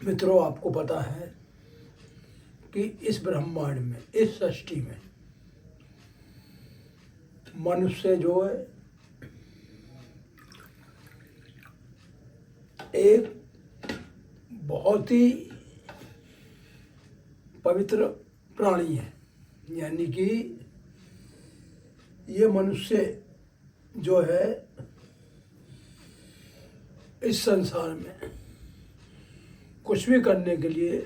मित्रों, आपको पता है कि इस ब्रह्मांड में, इस सृष्टि में मनुष्य जो है एक बहुत ही पवित्र प्राणी है। यानी कि ये मनुष्य जो है इस संसार में कुछ भी करने के लिए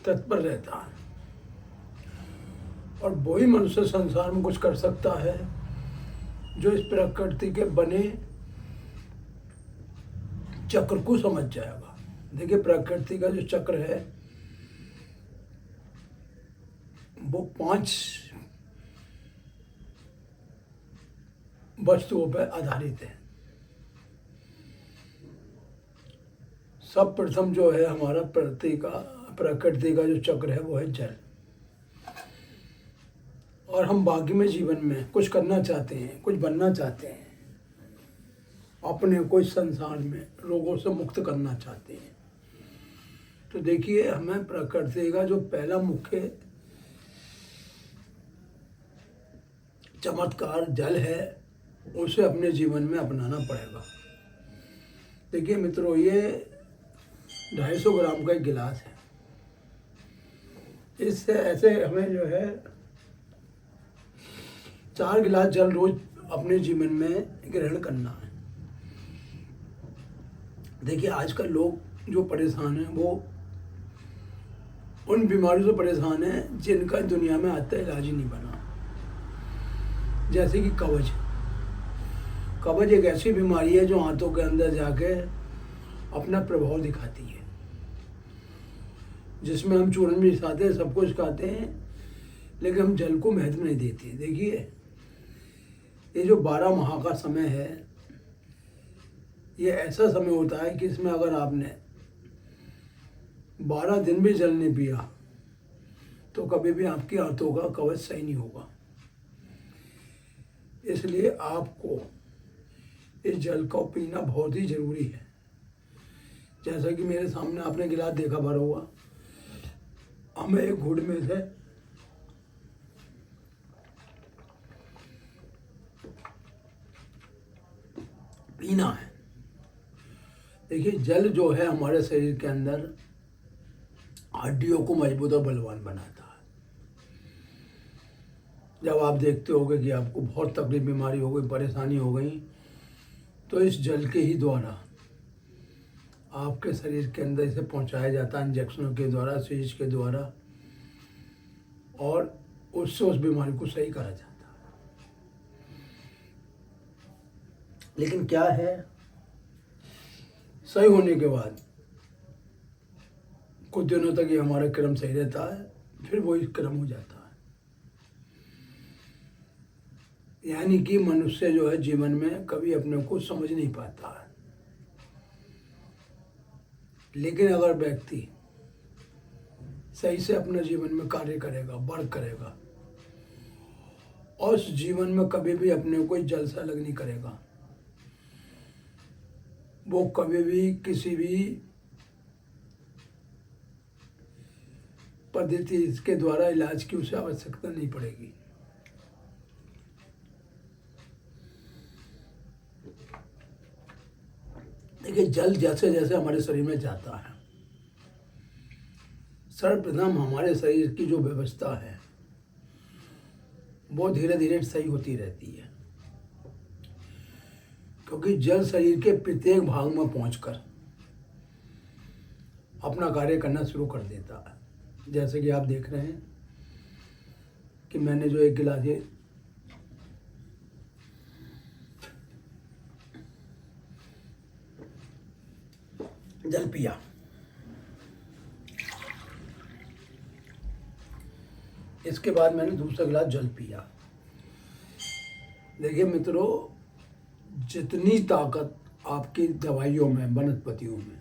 तत्पर रहता है, और वही मनुष्य संसार में कुछ कर सकता है जो इस प्रकृति के बने चक्र को समझ जाएगा। देखिए, प्रकृति का जो चक्र है वो 5 वस्तुओं पर आधारित है। सब प्रथम जो है हमारा प्रकृति का जो चक्र है वो है जल। और हम बाकी में जीवन में कुछ करना चाहते हैं, कुछ बनना चाहते हैं, अपने को इस संसार में रोगों से मुक्त करना चाहते हैं। तो देखिए, हमें प्रकृति का जो पहला मुख्य चमत्कार जल है उसे अपने जीवन में अपनाना पड़ेगा। देखिए मित्रों, ये 250 ग्राम का एक गिलास है। इससे ऐसे हमें जो है 4 गिलास जल रोज अपने जीवन में ग्रहण करना है। देखिए, आजकल लोग जो परेशान हैं वो उन बीमारियों से परेशान हैं जिनका दुनिया में आज तक इलाज ही नहीं बना। जैसे कि कब्ज। कब्ज एक ऐसी बीमारी है जो आंतों के अंदर जाके अपना प्रभाव दिखाती है, जिसमें हम चूरन भी खाते हैं, सब कुछ खाते हैं, लेकिन हम जल को महत्व नहीं देते। देखिए, ये जो 12 माह का समय है, ये ऐसा समय होता है कि इसमें अगर आपने 12 दिन भी जल नहीं पिया तो कभी भी आपकी आंतों का कवच सही नहीं होगा। इसलिए आपको इस जल को पीना बहुत ही जरूरी है। जैसा कि मेरे सामने आपने गिलास देखा भरा हुआ, हमें एक घूंट में से पीना है। देखिए, जल जो है हमारे शरीर के अंदर हड्डियों को मजबूत और बलवान बनाता है। जब आप देखते होगे कि आपको बहुत तकलीफ, बीमारी हो गई, परेशानी हो गई, तो इस जल के ही द्वारा आपके शरीर के अंदर इसे पहुंचाया जाता है, इंजेक्शनों के द्वारा, सीज के द्वारा, और उससे उस बीमारी को सही करा जाता है। लेकिन क्या है, सही होने के बाद कुछ दिनों तक ये हमारा क्रम सही रहता है, फिर वही क्रम हो जाता है। यानी कि मनुष्य जो है जीवन में कभी अपने को समझ नहीं पाता है। लेकिन अगर व्यक्ति सही से अपने जीवन में कार्य करेगा, वर्क करेगा, और उस जीवन में कभी भी अपने को जल से अलग नहीं करेगा, वो कभी भी किसी भी पद्धति के द्वारा इलाज की उसे आवश्यकता नहीं पड़ेगी। देखिए, जल जैसे जैसे हमारे शरीर में जाता है, सर्वप्रथम हमारे शरीर की जो व्यवस्था है वो धीरे धीरे सही होती रहती है, क्योंकि जल शरीर के प्रत्येक भाग में पहुंचकर अपना कार्य करना शुरू कर देता है। जैसे कि आप देख रहे हैं कि मैंने जो एक गिलास ये जल पिया, इसके बाद मैंने दूसरा गिलास जल पिया। देखिए मित्रों, जितनी ताकत आपकी दवाइयों में, वनस्पतियों में,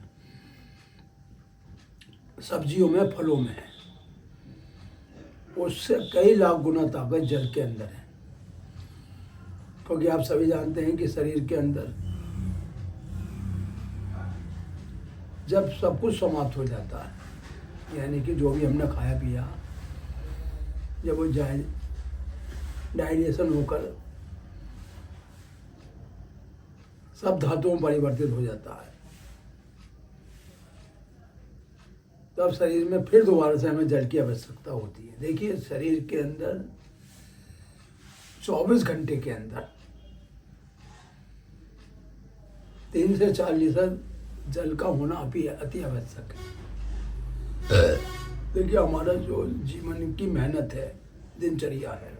सब्जियों में, फलों में है, उससे कई लाख गुना ताकत जल के अंदर है। क्योंकि आप सभी जानते हैं कि शरीर के अंदर जब सब कुछ समाप्त हो जाता है, यानी कि जो भी हमने खाया पिया, जब वो डाइजेशन होकर सब धातुओं में परिवर्तित हो जाता है, तब शरीर में फिर दोबारा से हमें जल की आवश्यकता होती है। देखिए, शरीर के अंदर 24 घंटे के अंदर 3 से 4 लीटर जल का होना अति आवश्यक है। देखिए, हमारा जो जीवन की मेहनत है, दिनचर्या है,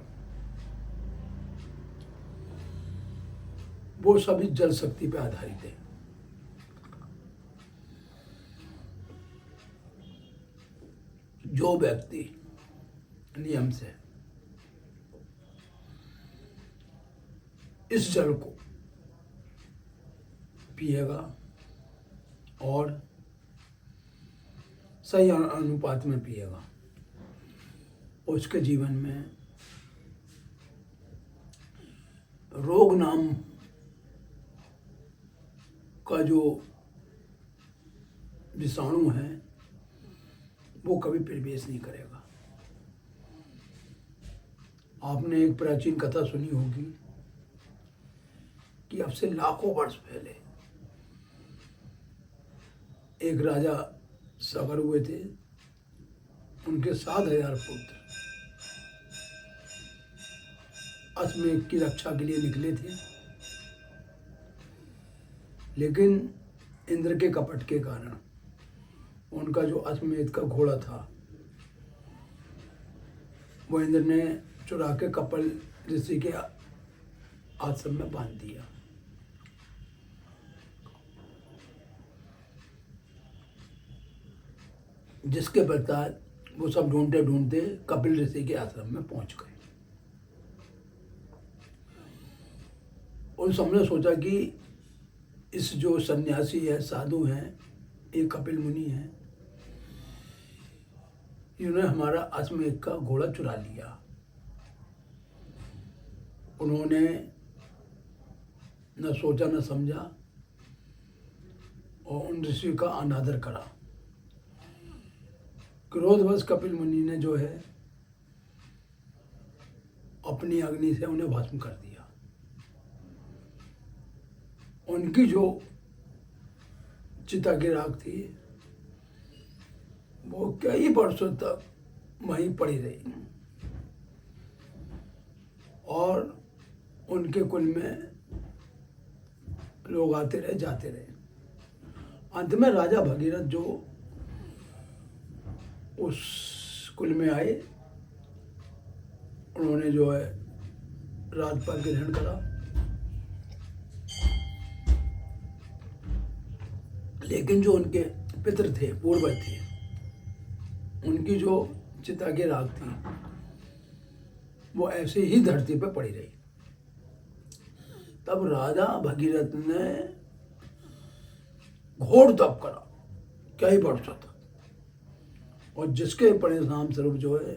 वो सभी जल शक्ति पे आधारित है। जो व्यक्ति नियम से इस जल को पिएगा और सही अनुपात में पिएगा, उसके जीवन में रोग नाम का जो विषाणु है वो कभी प्रवेश नहीं करेगा। आपने एक प्राचीन कथा सुनी होगी कि अब से लाखों वर्ष पहले एक राजा सगर हुए थे, उनके 7,000 पुत्र अश्वमेध की रक्षा के लिए निकले थे, लेकिन इंद्र के कपट के कारण उनका जो अश्वमेध का घोड़ा था वो इंद्र ने चुरा के कपिल ऋषि के आश्रम में बांध दिया। जिसके पश्चात वो सब ढूंढते ढूंढते कपिल ऋषि के आश्रम में पहुंच गए। उन सबने सोचा कि इस जो सन्यासी है, साधु हैं, एक कपिल मुनि है, इन्होंने हमारा अश्वमेध का घोड़ा चुरा लिया। उन्होंने न सोचा न समझा और उन ऋषि का अनादर करा। क्रोधवश कपिल मुनि ने जो है अपनी अग्नि से उन्हें भस्म कर दिया। उनकी जो चिता की राख थी वो कई वर्षों तक वहीं पड़ी रही और उनके कुल में लोग आते रहे, जाते रहे। अंत में राजा भगीरथ जो उस कुल में आए, उन्होंने जो है राजपाट ग्रहण करा, लेकिन जो उनके पितृ थे, पूर्वज थे, उनकी जो चिता की राख थी वो ऐसे ही धरती पर पड़ी रही। तब राजा भगीरथ ने घोर तप करा कई वर्षों तक, और जिसके परिणाम स्वरूप जो है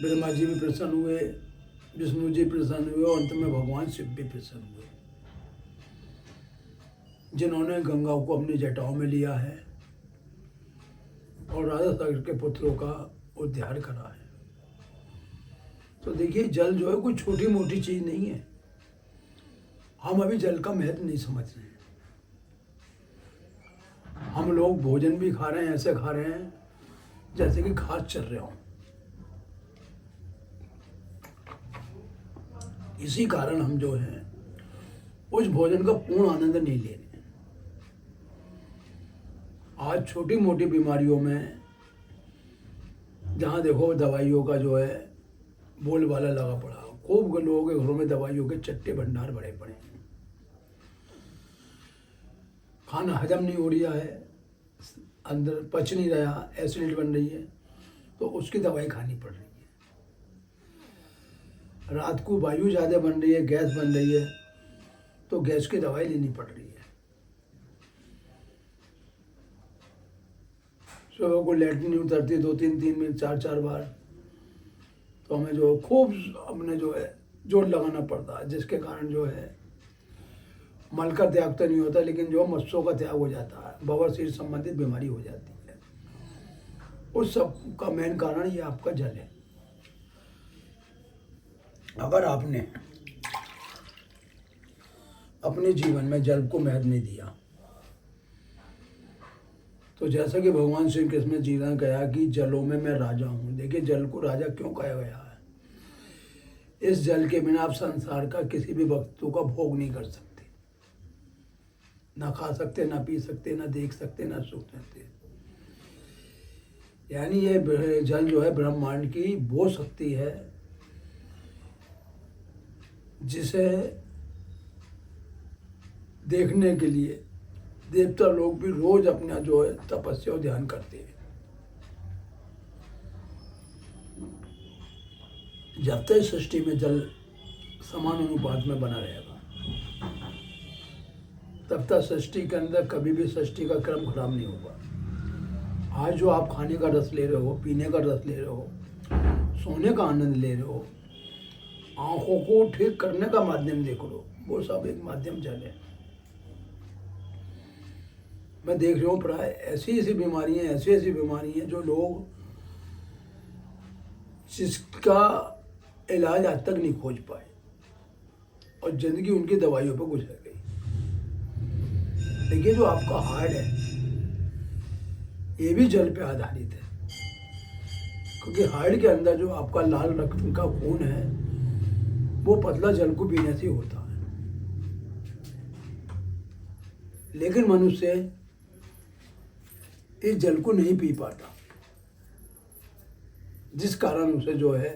ब्रह्मा जी भी प्रसन्न हुए, विष्णु जी प्रसन्न हुए और अंत में भगवान शिव भी प्रसन्न हुए, जिन्होंने गंगा को अपनी जटाओं में लिया है और राजा सागर के पुत्रों का उद्धार करा है। तो देखिए, जल जो है कोई छोटी मोटी चीज नहीं है। हम अभी जल का महत्व नहीं समझ रहे हैं। हम लोग भोजन भी खा रहे हैं, ऐसे खा रहे हैं जैसे कि घास चल रहे हों। इसी कारण हम जो है उस भोजन का पूर्ण आनंद नहीं ले रहे। आज छोटी मोटी बीमारियों में जहाँ देखो दवाइयों का जो है बोलबाला लगा पड़ा, खूब लोगों के घरों में दवाइयों के चट्टे भंडार भरे पड़े हैं। खाना हजम नहीं हो रहा है, अंदर पच नहीं रहा, एसिडिटी बन रही है, तो उसकी दवाई खानी पड़ रही है। रात को वायु ज़्यादा बन रही है, गैस बन रही है, तो गैस की दवाई लेनी पड़ रही है। सुबह को लेटरिन नहीं उतरती 2-3 मिनट 4 बार, तो हमें जो खूब अपने जो है जोर लगाना पड़ता है, जिसके कारण जो है मल का त्याग तो नहीं होता, लेकिन जो मस्सों का त्याग हो जाता है, बवासीर संबंधित बीमारी हो जाती है। उस सब का मेन कारण ये आपका जल है। अगर आपने अपने जीवन में जल को महत्व नहीं दिया, तो जैसा कि भगवान श्री कृष्ण जी ने कहा कि जलों में मैं राजा हूँ। देखिए जल को राजा क्यों कहा गया है? इस जल के बिना आप संसार का किसी भी वस्तु का भोग नहीं कर सकते, ना खा सकते, ना पी सकते, ना देख सकते, ना सुख सकते। यानी ये जल जो है ब्रह्मांड की वो शक्ति है जिसे देखने के लिए देवता लोग भी रोज अपना जो है तपस्या और ध्यान करते हैं। जब तक सृष्टि में जल समान अनुपात में बना रहेगा, तब तक सृष्टि के अंदर कभी भी सृष्टि का क्रम खराब नहीं होगा। आज जो आप खाने का रस ले रहे हो, पीने का रस ले रहे हो, सोने का आनंद ले रहे हो, आंखों को ठीक करने का माध्यम देख लो, वो सब एक माध्यम जल है। मैं देख रहा हूँ प्राय ऐसी बीमारियां जो लोग जिसका इलाज आज तक नहीं खोज पाए और जिंदगी उनकी दवाइयों पर गुजर गई। देखिए जो आपका हार्ट है ये भी जल पे आधारित है, क्योंकि हार्ट के अंदर जो आपका लाल रक्त का खून है वो पतला जल को पीने से होता है। लेकिन मनुष्य इस जल को नहीं पी पाता, जिस कारण उसे जो है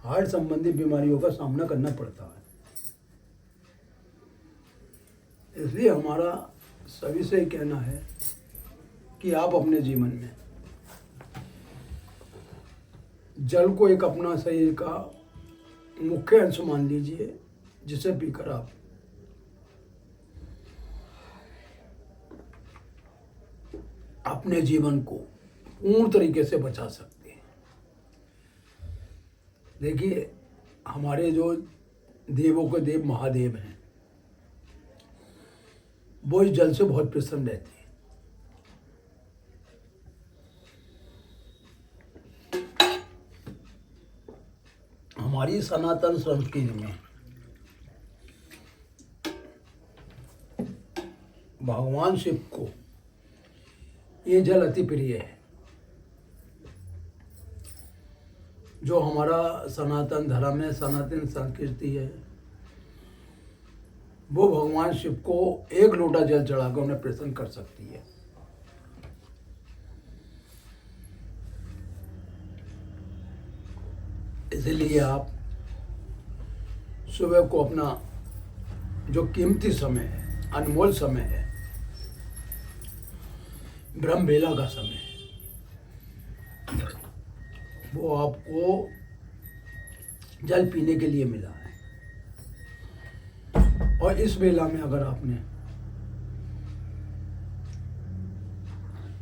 हार्ट संबंधी बीमारियों का सामना करना पड़ता है। इसलिए हमारा सभी से कहना है कि आप अपने जीवन में जल को एक अपना शरीर का मुख्य अंश मान लीजिए, जिसे पीकर आप अपने जीवन को पूर्ण तरीके से बचा सकते हैं। देखिए हमारे जो देवों के देव महादेव हैं वो इस जल से बहुत प्रसन्न रहते हैं। हमारी सनातन संस्कृति में भगवान शिव को ये जल अति प्रिय है। जो हमारा सनातन धर्म है, सनातन संस्कृति है, वो भगवान शिव को एक लोटा जल चढ़ाकर उन्हें प्रसन्न कर सकती है। इसलिए आप सुबह को अपना जो कीमती समय है, अनमोल समय है, ब्रह्म बेला का समय है, वो आपको जल पीने के लिए मिला है। और इस बेला में अगर आपने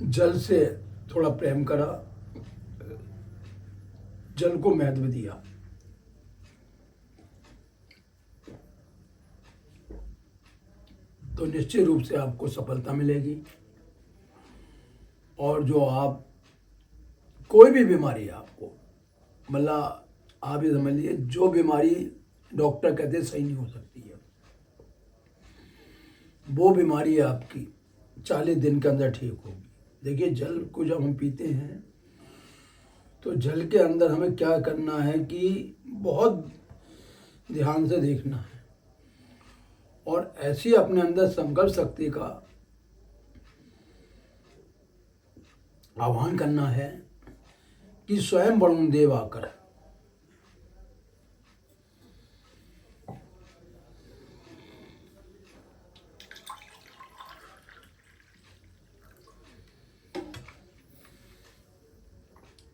जल से थोड़ा प्रेम करा, जल को महत्व दिया, तो निश्चित रूप से आपको सफलता मिलेगी। और जो आप कोई भी बीमारी है आपको, मतलब आप ये समझ लीजिए जो बीमारी डॉक्टर कहते हैं सही नहीं हो सकती है, वो बीमारी आपकी 40 दिन के अंदर ठीक होगी। देखिए जल को जब हम पीते हैं तो जल के अंदर हमें क्या करना है कि बहुत ध्यान से देखना है और ऐसी अपने अंदर संकल्प शक्ति का आह्वान करना है कि स्वयं वरुण देव आकर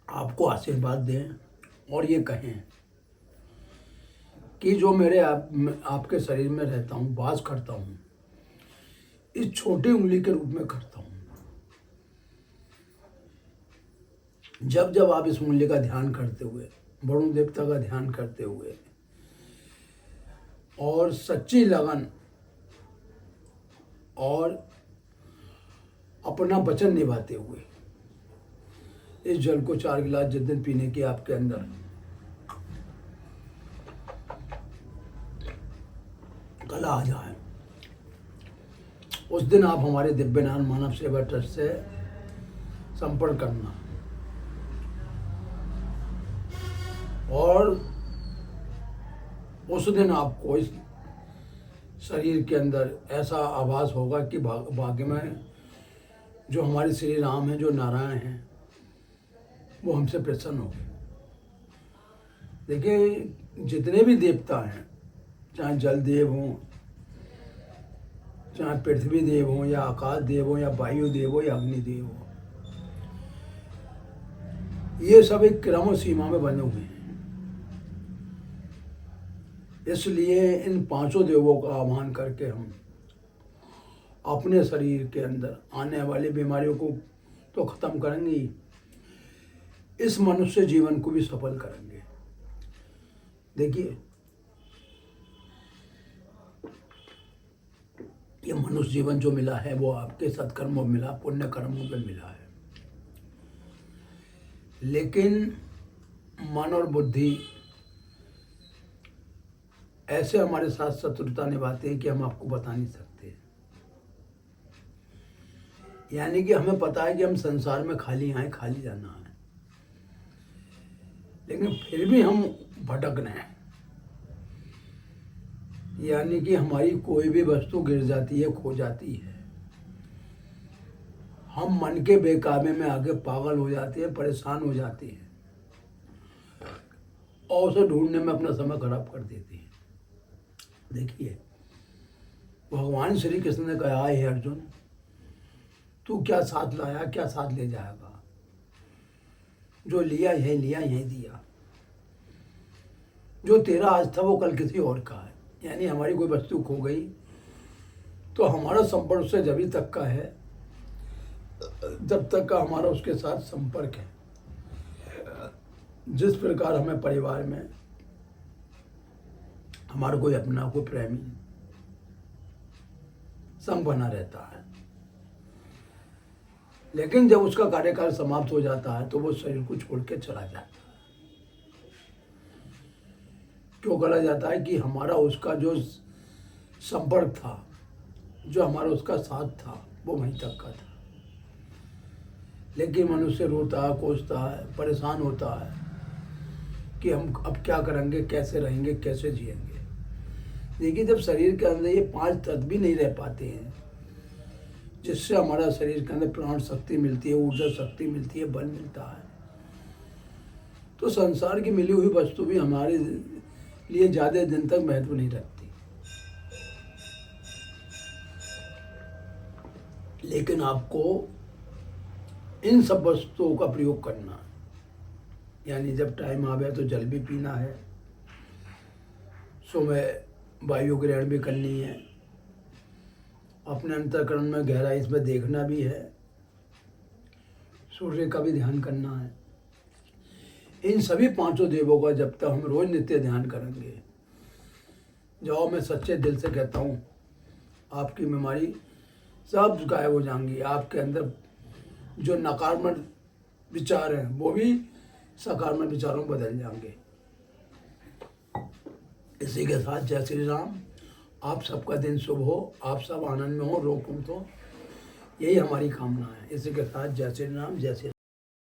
आपको आशीर्वाद दें और ये कहें कि जो मेरे आपके शरीर में रहता हूँ, वास करता हूँ, इस छोटी उंगली के रूप में करता हूँ। जब जब आप इस उंगली का ध्यान करते हुए, वरुण देवता का ध्यान करते हुए और सच्ची लगन और अपना वचन निभाते हुए इस जल को 4 गिलास जिस दिन पीने की आपके अंदर कला आ जाए, उस दिन आप हमारे दिव्यनारायण मानव सेवा ट्रस्ट से संपर्क करना और उस दिन आपको इस शरीर के अंदर ऐसा आभास होगा कि भाग्य में जो हमारे श्री राम हैं, जो नारायण हैं, वो हमसे प्रसन्न हो गए। देखिए, जितने भी देवता हैं, चाहे जल देव हों, चाहे पृथ्वी देव हों, या आकाश देव हों, या वायु देव हो, या अग्नि देव हो, ये सब एक क्रम और सीमा में बने हुए हैं। इसलिए इन 5 देवों का आह्वान करके हम अपने शरीर के अंदर आने वाली बीमारियों को तो खत्म करेंगे ही, इस मनुष्य जीवन को भी सफल करेंगे। देखिए, ये मनुष्य जीवन जो मिला है वो आपके सत्कर्मों में मिला, पुण्य कर्मों पे मिला है, लेकिन मन और बुद्धि ऐसे हमारे साथ शत्रुता निभाते हैं कि हम आपको बता नहीं सकते। यानी कि हमें पता है कि हम संसार में खाली आए, खाली जाना है, लेकिन फिर भी हम भटक रहे हैं। यानी कि हमारी कोई भी वस्तु गिर जाती है, खो जाती है, हम मन के बेकाबे में आगे पागल हो जाते हैं, परेशान हो जाते हैं और उसे ढूंढने में अपना समय खराब कर देते हैं। देखिए, भगवान श्री कृष्ण ने कहा है, अर्जुन, तू क्या साथ लाया, क्या साथ ले जाएगा? जो लिया यही लिया, यही दिया। जो तेरा आज था वो कल किसी और का है। यानी हमारी कोई वस्तु खो गई तो हमारा संपर्क उससे जब तक का है जब तक का हमारा उसके साथ संपर्क है। जिस प्रकार हमें परिवार में हमारा कोई अपना, कोई प्रेमी संग बना रहता है, लेकिन जब उसका कार्यकाल समाप्त हो जाता है तो वो शरीर को छोड़ के चला जाता है। क्यों चला जाता है? कि हमारा उसका जो संपर्क था, जो हमारा उसका साथ था, वो वहीं तक का था। लेकिन मनुष्य रोता है, कोसता है, परेशान होता है कि हम अब क्या करेंगे, कैसे रहेंगे, कैसे जिएंगे। देखिए, जब शरीर के अंदर ये 5 तत्व भी नहीं रह पाते हैं, जिससे हमारा शरीर के अंदर प्राण शक्ति मिलती है, ऊर्जा शक्ति मिलती है, बल मिलता है, तो संसार की मिली हुई वस्तु भी हमारे लिए ज़्यादा दिन तक महत्व नहीं रखती। लेकिन आपको इन सब वस्तुओं का प्रयोग करना है। यानी जब टाइम आवे तो जल भी पीना है, सुबह वायु ग्रहण भी करनी है, अपने अंतःकरण में गहराई इसमें देखना भी है, सूर्य का भी ध्यान करना है। इन सभी 5 देवों का जब तक हम रोज नित्य ध्यान करेंगे, जाओ, मैं सच्चे दिल से कहता हूँ, आपकी बीमारी सब गायब हो जाएंगी। आपके अंदर जो नकारात्मक विचार हैं वो भी सकारात्मक विचारों में बदल जाएंगे। इसी के साथ जय श्री राम। आप सबका दिन शुभ हो, आप सब आनंद में हो, रोग मुक्त हो, यही हमारी कामना है। इसी के साथ जय श्री राम, जय श्री राम।